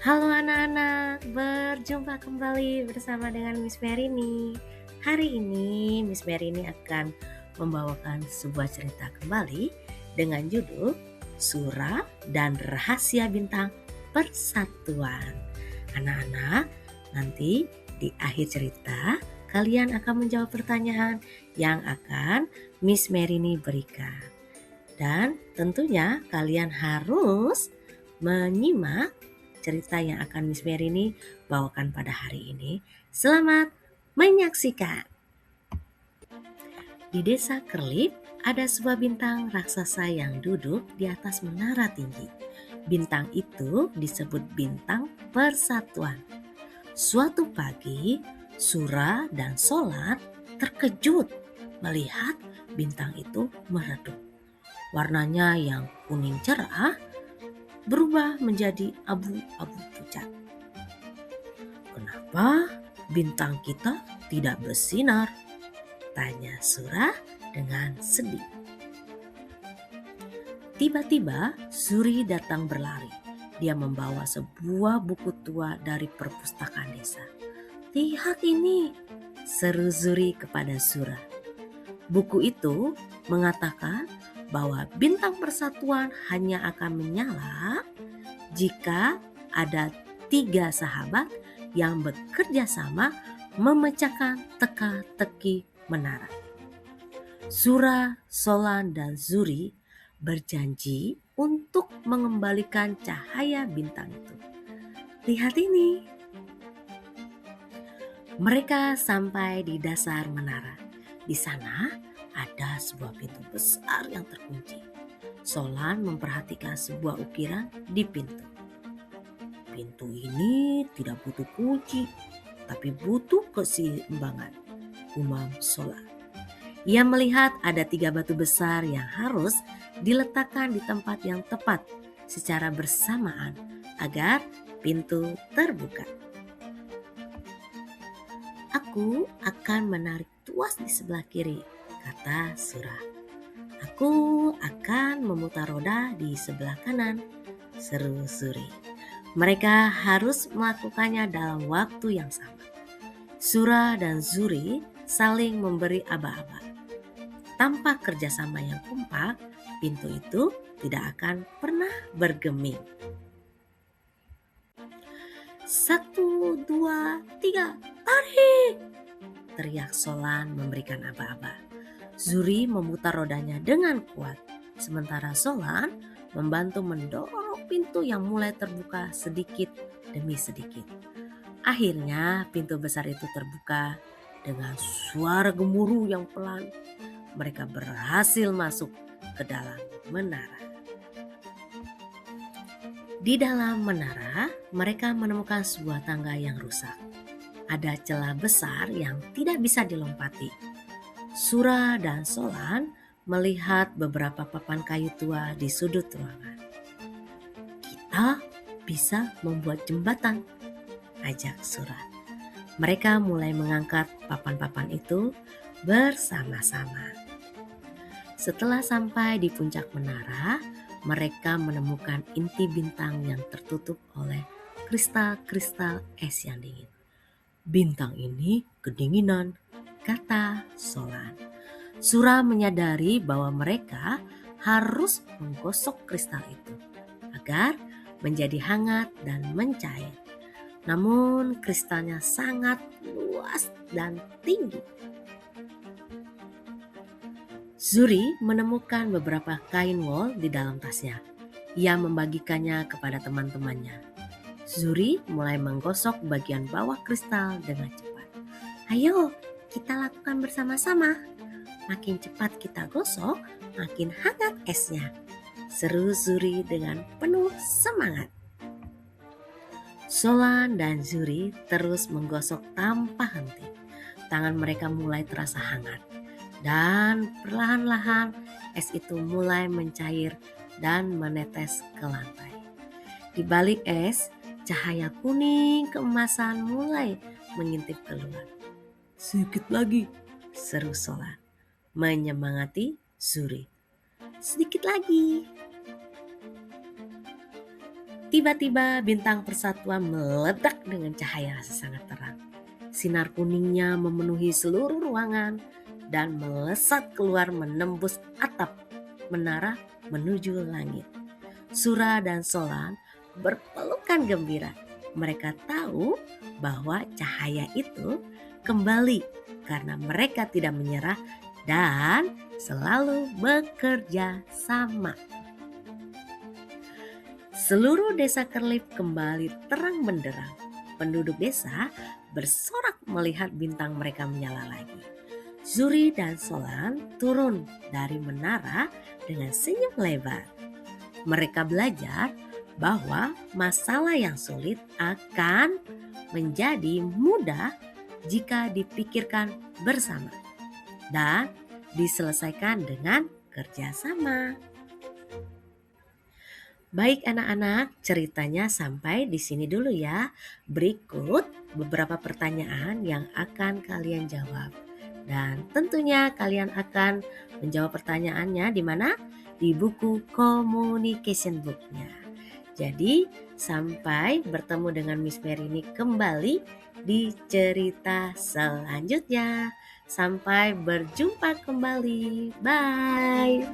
Halo anak-anak, berjumpa kembali bersama dengan Miss Mary nih. Hari ini Miss Mary ini akan membawakan sebuah cerita kembali dengan judul Surah dan Rahasia Bintang Persatuan. Anak-anak, nanti di akhir cerita kalian akan menjawab pertanyaan yang akan Miss Mary ini berikan. Dan tentunya kalian harus menyimak cerita yang akan Miss Mary ini bawakan pada hari ini. Selamat menyaksikan. Di desa Kerlip ada sebuah bintang raksasa yang duduk di atas menara tinggi. Bintang itu disebut bintang persatuan. Suatu pagi, Sura dan Solat terkejut melihat bintang itu meredup. Warnanya yang kuning cerah berubah menjadi abu-abu pucat. Kenapa bintang kita tidak bersinar? Tanya Surah dengan sedih. Tiba-tiba Suri datang berlari. Dia membawa sebuah buku tua dari perpustakaan desa. Lihat ini, seru Suri kepada Surah. Buku itu mengatakan bahwa bintang persatuan hanya akan menyala jika ada 3 sahabat yang bekerja sama memecahkan teka-teki menara. Sura, Solan, dan Zuri berjanji untuk mengembalikan cahaya bintang itu. Lihat ini. Mereka sampai di dasar menara. Di sana ada sebuah pintu besar yang terkunci. Solan memperhatikan sebuah ukiran di pintu. Pintu ini tidak butuh kunci, tapi butuh keseimbangan, umam Solan. Ia melihat ada 3 batu besar yang harus diletakkan di tempat yang tepat secara bersamaan agar pintu terbuka. Aku akan menarik tuas di sebelah kiri, kata Surah. Aku akan memutar roda di sebelah kanan, seru Suri. Mereka harus melakukannya dalam waktu yang sama. Surah dan Zuri saling memberi aba-aba. Tanpa kerjasama yang kompak, pintu itu tidak akan pernah bergeming. 1, 2, 3, tarik! Teriak Solan memberikan aba-aba. Zuri memutar rodanya dengan kuat, sementara Solan membantu mendorong pintu yang mulai terbuka sedikit demi sedikit. Akhirnya pintu besar itu terbuka dengan suara gemuruh yang pelan. Mereka berhasil masuk ke dalam menara. Di dalam menara, mereka menemukan sebuah tangga yang rusak. Ada celah besar yang tidak bisa dilompati. Sura dan Solan melihat beberapa papan kayu tua di sudut ruangan. Kita bisa membuat jembatan, ajak Sura. Mereka mulai mengangkat papan-papan itu bersama-sama. Setelah sampai di puncak menara, mereka menemukan inti bintang yang tertutup oleh kristal-kristal es yang dingin. Bintang ini kedinginan, kata Solan. Sura menyadari bahwa mereka harus menggosok kristal itu agar menjadi hangat dan mencair. Namun kristalnya sangat luas dan tinggi. Zuri menemukan beberapa kain wol di dalam tasnya. Ia membagikannya kepada teman-temannya. Zuri mulai menggosok bagian bawah kristal dengan cepat. Ayo, kita lakukan bersama-sama. Makin cepat kita gosok, makin hangat esnya, seru Zuri dengan penuh semangat. Solan dan Zuri terus menggosok tanpa henti. Tangan mereka mulai terasa hangat. Dan perlahan-lahan es itu mulai mencair dan menetes ke lantai. Di balik es, cahaya kuning keemasan mulai mengintip keluar. Sedikit lagi, seru Solan, menyemangati Zuri. Sedikit lagi. Tiba-tiba bintang persatuan meledak dengan cahaya sangat terang. Sinar kuningnya memenuhi seluruh ruangan dan melesat keluar menembus atap menara menuju langit. Sura dan Solan berpelukan gembira. Mereka tahu bahwa cahaya itu kembali karena mereka tidak menyerah dan selalu bekerja sama. Seluruh desa Kerlip kembali terang benderang. Penduduk desa bersorak melihat bintang mereka menyala lagi. Zuri dan Solan turun dari menara dengan senyum lebar. Mereka belajar bahwa masalah yang sulit akan menjadi mudah jika dipikirkan bersama dan diselesaikan dengan kerjasama. Baik anak-anak, ceritanya sampai di sini dulu ya. Berikut beberapa pertanyaan yang akan kalian jawab. Dan tentunya kalian akan menjawab pertanyaannya di mana? Di buku communication book-nya. Jadi sampai bertemu dengan Miss Merini kembali di cerita selanjutnya. Sampai berjumpa kembali. Bye.